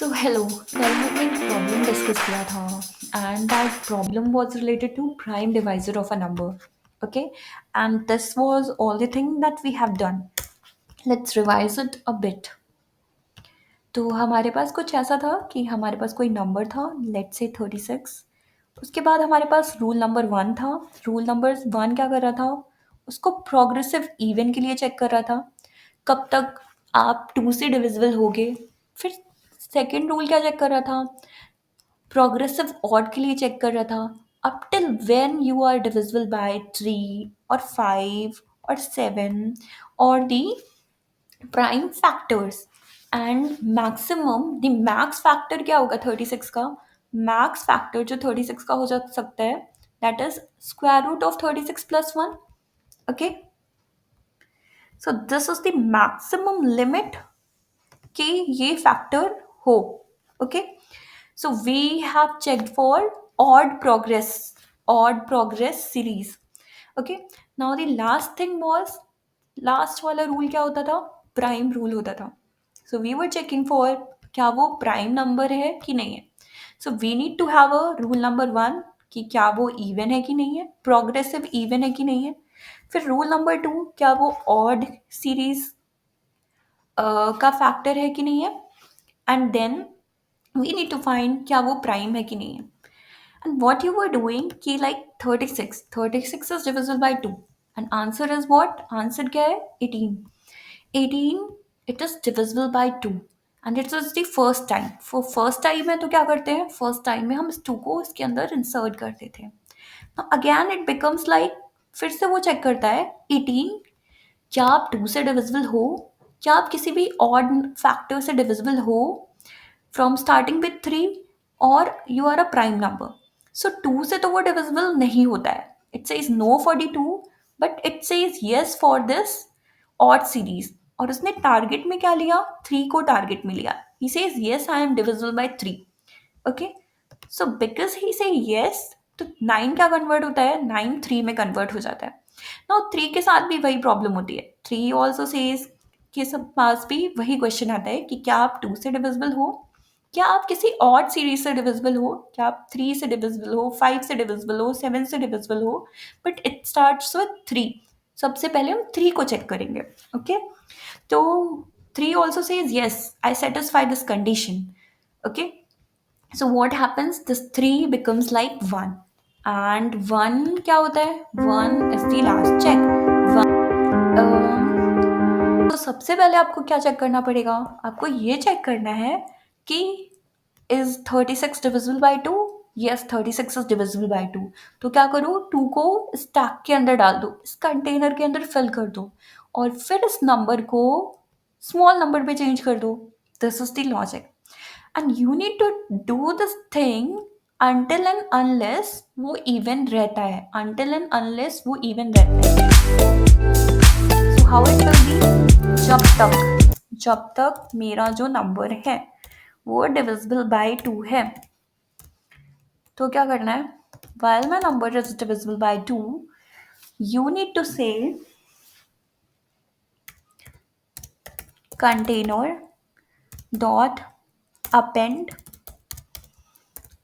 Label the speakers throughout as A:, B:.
A: So hello, कल हमने एक प्रॉब्लम डिस्कस किया था and that problem was related to prime divisor of a number. Okay, and this was all the thing that we have done. Let's revise it a bit. तो हमारे पास कुछ ऐसा था कि हमारे पास कोई नंबर था, लेट्स से 36. उसके बाद हमारे पास रूल नंबर 1 था. रूल नंबर 1 क्या कर रहा था? उसको प्रोग्रेसिव इवन के लिए चेक कर रहा था, कब तक आप 2 से डिविजिबल होगे. फिर सेकेंड रूल क्या चेक कर रहा था? प्रोग्रेसिव ऑड के लिए चेक कर रहा था, up till when you are divisible by 3 और 5 और 7 और the prime factors. And maximum the max factor क्या होगा 36 का? मैक्स फैक्टर जो 36 का हो जा सकता है, that is square root of 36 plus 1. Okay, so this is the maximum limit कि ये फैक्टर हो. Okay, so we have checked for odd progress series. Okay, now the last thing was, last वाला रूल क्या होता था? Prime rule होता था. so we were checking for क्या वो प्राइम नंबर है कि नहीं है. so we need to have a rule number 1 कि क्या वो इवन है कि नहीं है, प्रोग्रेसिव इवन है कि नहीं है. फिर रूल नंबर 2, क्या वो ऑड सीरीज का फैक्टर है कि नहीं है. And then we need to find क्या वो प्राइम है कि नहीं है. And what you were doing कि like 36 is divisible by 2 and answer is what? Answer क्या है? 18 it is divisible by 2 and it is the first time. For first time में तो क्या करते हैं? First time में हम इस 2 को इसके अंदर insert करते थे. Now again it becomes like, फिर से वो चेक करता है 18, क्या आप 2 से डिविजिबल हो, क्या आप किसी भी ऑड फैक्टर से डिविजिबल हो फ्रॉम स्टार्टिंग विथ 3, और you are a prime number. So 2 से तो वो डिविजिबल नहीं होता है. It says no for the 2, but it says yes for this odd series. और उसने टारगेट में क्या लिया? 3 को टारगेट में लिया. He says yes I am divisible by 3. Okay, so because he से येस, तो 9 क्या कन्वर्ट होता है? 9 3 में कन्वर्ट हो जाता है. नाउ 3 के साथ भी वही प्रॉब्लम होती है. 3 ऑल्सो सेज के सब पास भी वही क्वेश्चन आता है कि क्या आप 2 से डिविजिबल हो, क्या आप किसी ऑड सीरीज से डिविजिबल हो, क्या आप 3 से डिविजिबल हो, 5 से डिविजिबल हो, 7 से डिविजिबल हो. But it starts with 3. सबसे पहले हम 3 को चेक करेंगे. ओके, तो 3 also says yes I satisfy this condition. Okay, so what happens, this 3 becomes like 1 and 1 क्या होता है? 1 is the last check. तो सबसे पहले आपको क्या चेक करना पड़ेगा? आपको ये चेक करना है कि is 36 divisible by 2? yes, 36 is divisible by 2. तो क्या करो? 2 को स्टैक के अंदर डाल दो, इस कंटेनर के अंदर फिल कर दो, और फिर इस नंबर को स्मॉल नंबर पे चेंज कर दो. This is the logic. And you need to do this thing until and unless वो even रहता है. until and unless वो even रहता है. so how it will be? जब तक मेरा जो नंबर है वो डिविजिबल बाय 2 है, तो क्या करना है? while my number is divisible by 2, you need to say container dot append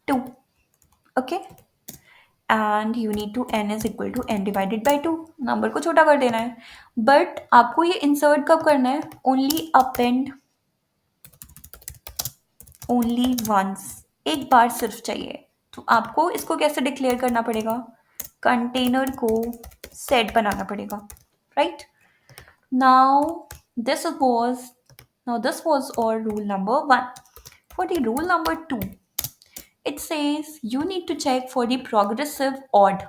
A: 2. okay, and you need to n is equal to n divided by 2. Number को छोटा कर देना है, बट आपको ये इंसर्ट कब करना है? ओनली append ओनली वंस, एक बार सिर्फ चाहिए. तो आपको इसको कैसे डिक्लेयर करना पड़ेगा? कंटेनर को सेट बनाना पड़ेगा, right? Now this was our rule number 1. For the rule number 2, it says you need to check for the progressive odd.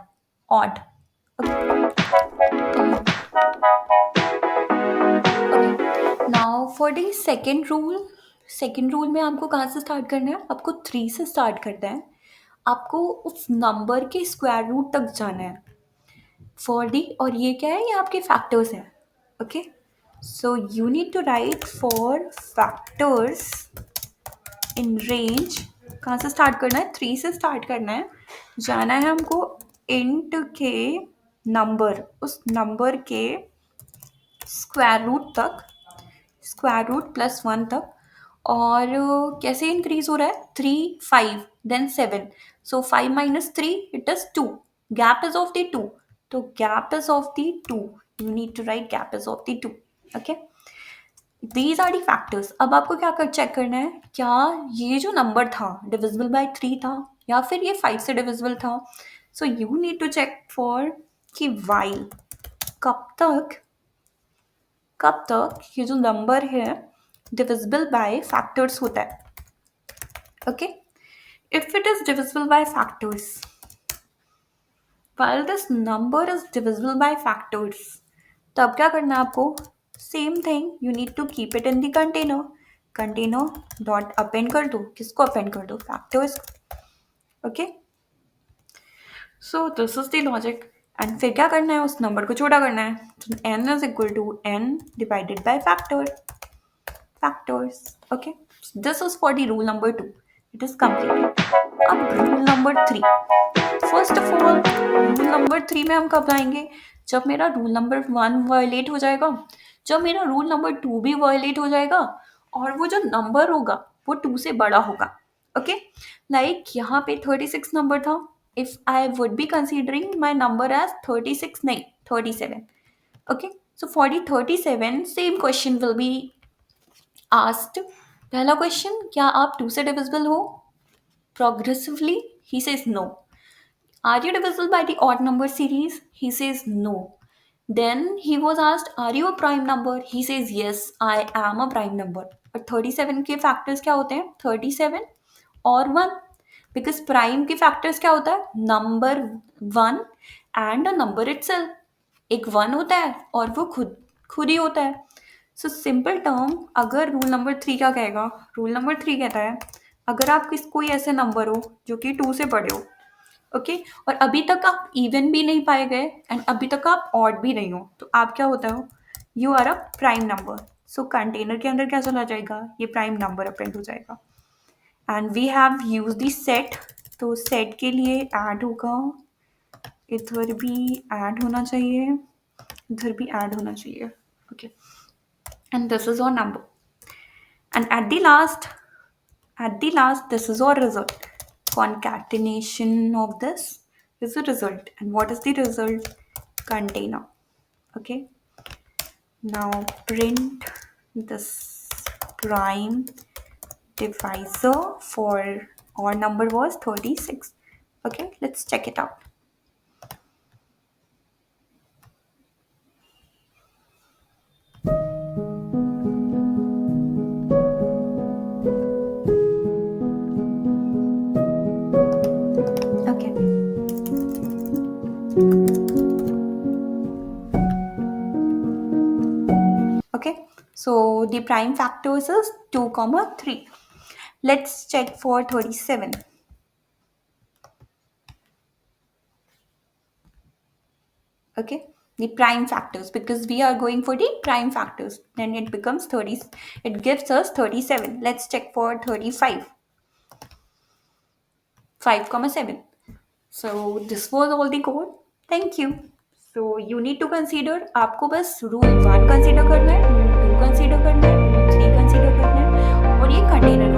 A: Now for the second rule में आपको कहाँ से स्टार्ट करना है? आपको 3 से स्टार्ट करना है. आपको उस नंबर के स्क्वायर रूट तक जाना है फॉर दी, और ये क्या है? ये आपके फैक्टर्स हैं. Okay, so you need to write for factors in range. कहाँ से स्टार्ट करना है? 3 से स्टार्ट करना है. जाना है हमको इंट के नंबर, उस नंबर के स्क्वायर रूट तक, स्क्वायर रूट प्लस 1 तक, और कैसे इंक्रीज हो रहा है? 3 5 then 7, so 5 minus 3 it is 2, gap is of the 2, तो gap is of the 2, you need to write gap is of the 2. okay, these are the factors. अब आपको क्या कर चेक करना है, क्या ये जो नंबर था डिविजिबल बाय 3 था या फिर ये 5 से डिविजिबल था. So you need to check for कि वाइल कब तक ये जो नंबर है डिविजिबल बाय फैक्टर्स होता है. Okay, if it is divisible by factors, while this number is divisible by factors, तब क्या करना है आपको? Same thing, you need to keep it in the container dot append कर दो. किसको अपेंड कर दो? Factors. Okay, so this is the logic. एंड फिर क्या करना है? उस नंबर को छोटा करना है. तो n is equal to n divided by factors. Okay, this is for the rule number 2. It is completed. अब rule number 3. First of all rule number 3 में हम कब आएंगे? जब मेरा रूल नंबर 1 वायलेट हो जाएगा, जब मेरा रूल नंबर 2 भी वायलेट हो जाएगा, और वो जो नंबर होगा वो 2 से बड़ा होगा. ओके, लाइक यहाँ पे 36 नंबर था. If I would be considering my number as 36, नहीं 37. Okay, so for the 37 same question will be asked. पहला क्वेश्चन, क्या आप 2 से डिविजिबल हो? Progressively, he says no. Are you divisible by the odd number series? He says no. Then he was asked, are you a prime number? He says yes, I am a prime number. और 37 के factors क्या होते हैं? 37 और 1. Because prime के factors क्या होता है? Number 1 and a number itself. एक 1 होता है और वो खुद ही होता है. सो सिंपल टर्म, अगर रूल नंबर 3 क्या कहेगा? रूल नंबर 3 कहता है अगर आप कोई ऐसे नंबर हो जो कि 2 से बड़े हो, ओके, और अभी तक आप इवन भी नहीं पाए गए एंड अभी तक आप ऑड भी नहीं हो, तो आप क्या होता हो? You are a prime number. So container के अंदर क्या चला जाएगा? ये प्राइम नंबर अपेंड हो जाएगा. And we have use the set. तो सेट के लिए ऐड होगा, इधर भी ऐड होना चाहिए, इधर भी ऐड होना चाहिए. Okay, and this is our number. And at the last, this is our result. Concatenation of this is the result. And what is the result? Container. Okay. Now print this prime divisor for our number was 36. Okay, let's check it out. Okay. Okay, so the prime factors is 2, 3. Let's check for 37. Okay, the prime factors, because we are going for the prime factors, then it becomes 30, it gives us 37. Let's check for 35. 5, 7. So this was all the code. Thank you. So you need to consider, आपको बस rule 1 consider करना है, rule 2 consider करना है, rule 3 consider करना है, और ये container